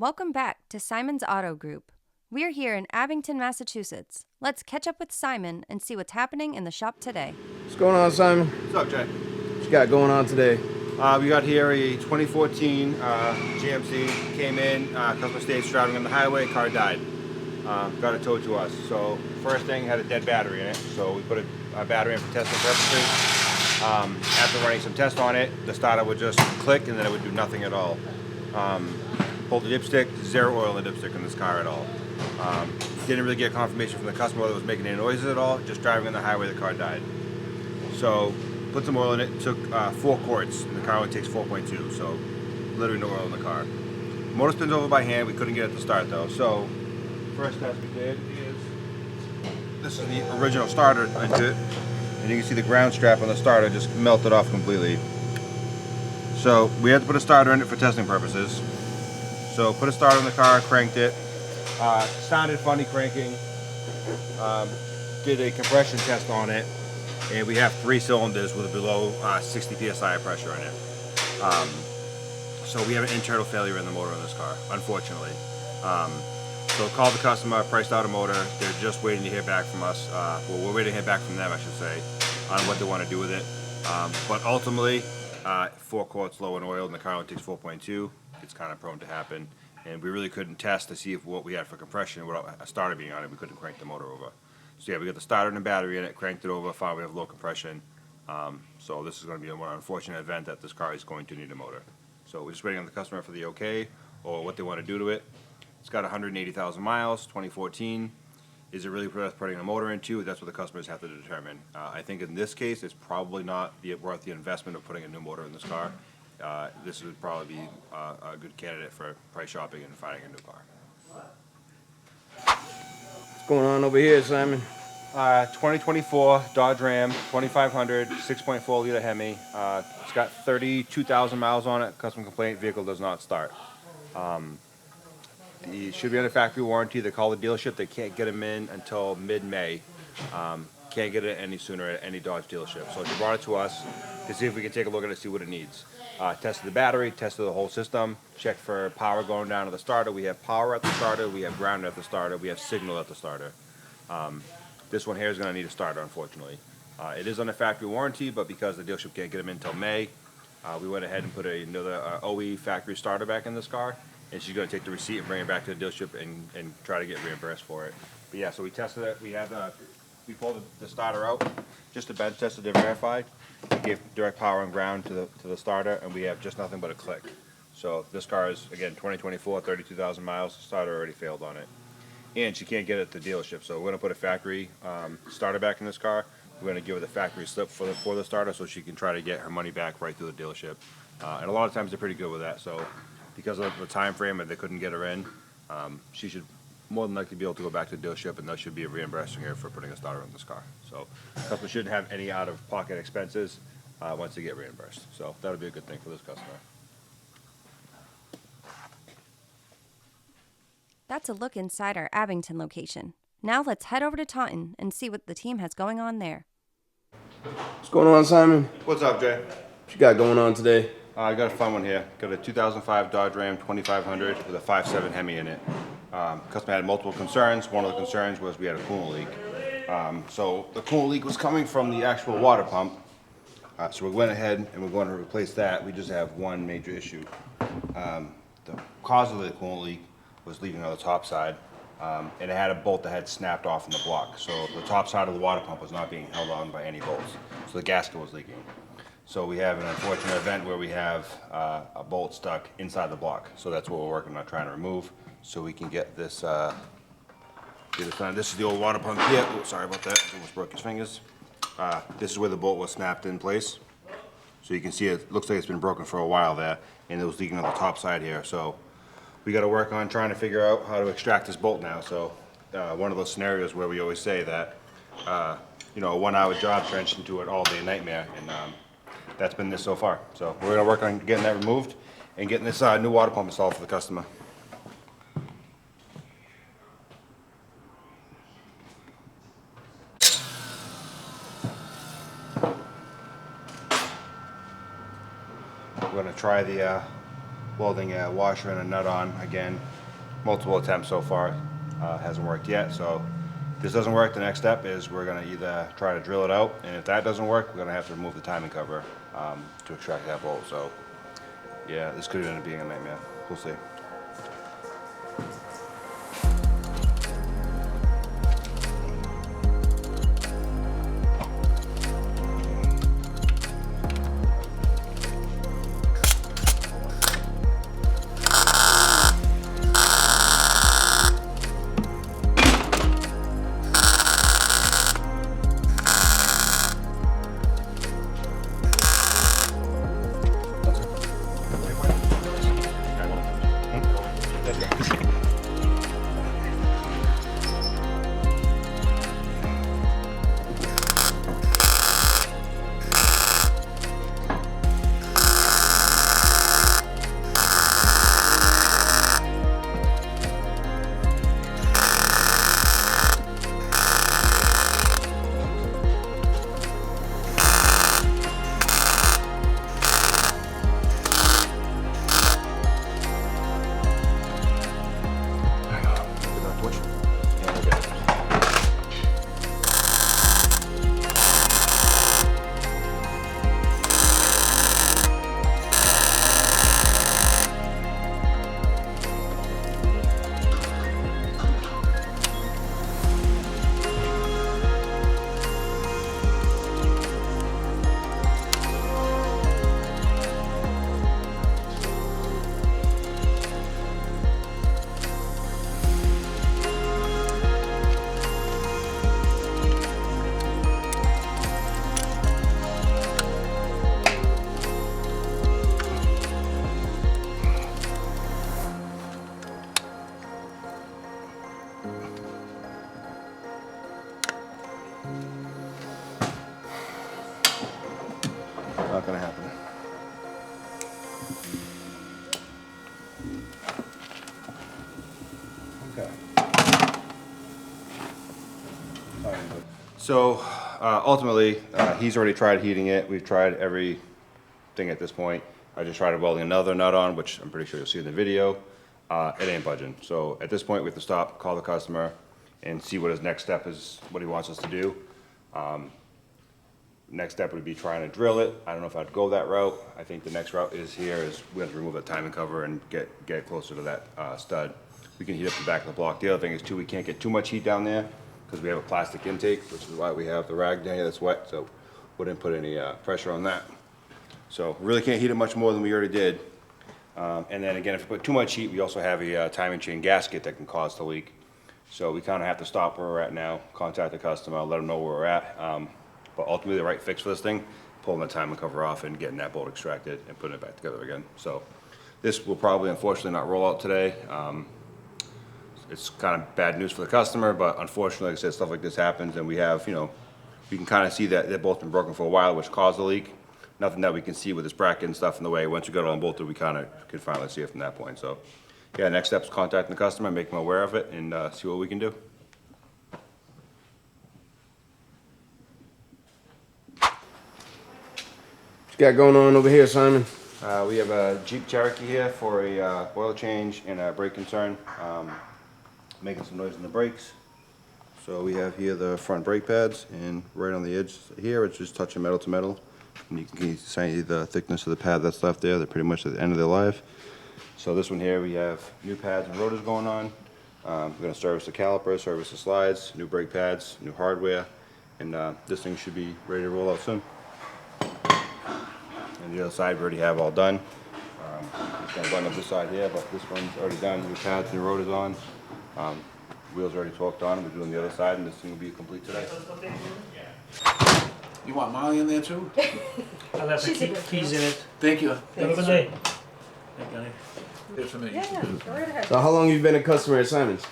Welcome back to Simon's Auto Group. We're here in Abington, Massachusetts. Let's catch up with Simon and see what's happening in the shop today. What's going on, Simon? What's up, Jay? What you got going on today? We got here a 2014 GMC. Came in, customer stayed driving on the highway, car died. Got it towed to us. So first thing, had a dead battery in it. So we put a battery in for testing purposes. After running some tests on it, the starter would just click and then it would do nothing at all. Pulled the dipstick, zero oil in the dipstick in this car at all. Didn't really get confirmation from the customer whether it was making any noises at all. Just driving on the highway, the car died. So put some oil in it, took 4 quarts, and the car only takes 4.2, so literally no oil in the car. Motor spins over by hand, we couldn't get it to start though. So first test we did is, this is the original starter into it, and you can see the ground strap on the starter just melted off completely. So we had to put a starter in it for testing purposes. So put a starter in the car, cranked it, sounded funny cranking, did a compression test on it, and we have 3 cylinders with below 60 psi of pressure in it. So we have an internal failure in the motor in this car, unfortunately. So called the customer, priced out a motor. They're just waiting to hear back from us. Well, we're waiting to hear back from them, I should say, on what they want to do with it. But ultimately, 4 quarts low in oil, and the car only takes 4.2. It's kind of prone to happen. And we really couldn't test to see if what we had for compression without a starter being on it. We couldn't crank the motor over. So yeah, we got the starter and the battery in it, cranked it over, found we have low compression. So this is going to be a more unfortunate event that this car is going to need a motor. So we're just waiting on the customer for the okay or what they want to do to it. It's got 180,000 miles, 2014. Is it really worth putting a motor into? That's what the customers have to determine. I think in this case, it's probably not worth the investment of putting a new motor in this car. This would probably be a good candidate for price shopping and finding a new car. What's going on over here, Simon? 2024 Dodge Ram 2500 6.4 liter Hemi. It's got 32,000 miles on it. Customer complaint: vehicle does not start. It should be under factory warranty. They call the dealership. They can't get them in until mid-May. Can't get it any sooner at any Dodge dealership. So she brought it to us to see if we can take a look at it, see what it needs. Tested the battery, tested the whole system, checked for power going down to the starter. We have power at the starter, we have ground at the starter, we have signal at the starter. This one here is going to need a starter, unfortunately. It is under factory warranty, but because the dealership can't get them in until May, we went ahead and put another OE factory starter back in this car, and she's going to take the receipt and bring it back to the dealership and try to get reimbursed for it. But yeah, so we tested it. We pulled the starter out, just to bench test it to verify. We gave direct power and ground to the starter, and we have just nothing but a click. So this car is, again, 2024, 32,000 miles. The starter already failed on it. And she can't get it at the dealership, so we're going to put a factory starter back in this car. We're going to give her the factory slip for the starter so she can try to get her money back right through the dealership. And a lot of times they're pretty good with that. So because of the time frame and they couldn't get her in, she should more than likely be able to go back to the dealership, and they should be reimbursing her for putting a starter in this car. So the customer shouldn't have any out-of-pocket expenses once they get reimbursed. So that'll be a good thing for this customer. That's a look inside our Abington location. Now let's head over to Taunton and see what the team has going on there. What's going on, Simon? What's up, Jay? What you got going on today? I got a fun one here. Got a 2005 Dodge Ram 2500 with a 5.7 Hemi in it. Customer had multiple concerns. One of the concerns was we had a coolant leak. So the coolant leak was coming from the actual water pump. So we went ahead and we're going to replace that. We just have one major issue. The cause of the coolant leak was leaking on the top side, and it had a bolt that had snapped off in the block. So the top side of the water pump was not being held on by any bolts. So the gasket was leaking. So we have an unfortunate event where we have a bolt stuck inside the block. So that's what we're working on trying to remove, so we can get this. Get it done. This is the old water pump here. Oh, sorry about that. Almost broke his fingers. This is where the bolt was snapped in place. So you can see it looks like it's been broken for a while there, and it was leaking on the top side here. So we got to work on trying to figure out how to extract this bolt now. So one of those scenarios where we always say that a 1-hour job turns into an all-day nightmare, and that's been this so far. So we're gonna work on getting that removed and getting this new water pump installed for the customer. We're gonna try the welding a washer and a nut on. Again, multiple attempts so far. Hasn't worked yet. So if this doesn't work, the next step is we're going to either try to drill it out, and if that doesn't work, we're going to have to remove the timing cover to extract that bolt. So yeah, this could end up being a nightmare. We'll see. Not gonna happen. Okay. So ultimately, he's already tried heating it. We've tried everything at this point. I just tried welding another nut on, which I'm pretty sure you'll see in the video. It ain't budging. So at this point, we have to stop, call the customer, and see what his next step is, what he wants us to do. Next step would be trying to drill it. I don't know if I'd go that route. I think the next route is we have to remove the timing cover and get closer to that stud. We can heat up the back of the block. The other thing is too, we can't get too much heat down there because we have a plastic intake, which is why we have the rag down here that's wet, so wouldn't put any pressure on that. So really can't heat it much more than we already did. And then again, if we put too much heat, we also have a timing chain gasket that can cause the leak. So we kind of have to stop where we're at now, contact the customer, let them know where we're at. But ultimately the right fix for this thing, pulling the timing cover off and getting that bolt extracted and putting it back together again. So this will probably unfortunately not roll out today. It's kind of bad news for the customer, but unfortunately, like I said, stuff like this happens, and we have, we can kind of see that they've both been broken for a while, which caused the leak. Nothing that we can see with this bracket and stuff in the way. Once we got it on bolted, we kind of can finally see it from that point. So yeah, next step is contacting the customer, make them aware of it, and see what we can do. What you got going on over here, Simon? We have a Jeep Cherokee here for a oil change and a brake concern. Making some noise in the brakes. So we have here the front brake pads, and right on the edge here, it's just touching metal to metal. And you can see the thickness of the pad that's left there. They're pretty much at the end of their life. So this one here, we have new pads and rotors going on. We're going to service the caliper, service the slides, new brake pads, new hardware, and this thing should be ready to roll out soon. And the other side we already have all done. Just going to button up this side here, but this one's already done. New pads, new rotors on. Wheels already torqued on. We're doing the other side, and this thing will be complete today. You want Molly in there too? I left the keys in it. Thank you. Have a good day. Thank you, honey. Here's for me. Yeah, go right ahead. So how long have you been a customer at Simon's?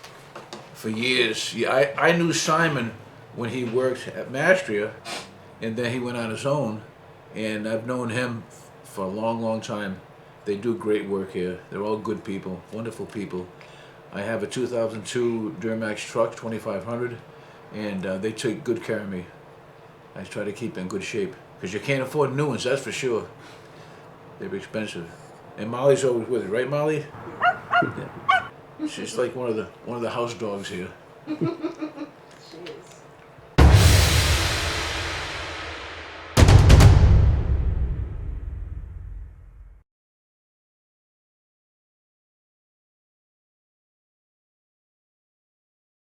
For years. Yeah, I knew Simon when he worked at Mastria, and then he went on his own, and I've known him for a long, long time. They do great work here. They're all good people, wonderful people. I have a 2002 Duramax truck, 2500, and they take good care of me. I try to keep in good shape, because you can't afford new ones, that's for sure. They're expensive. And Molly's always with her, right, Molly? She's like one of the house dogs here.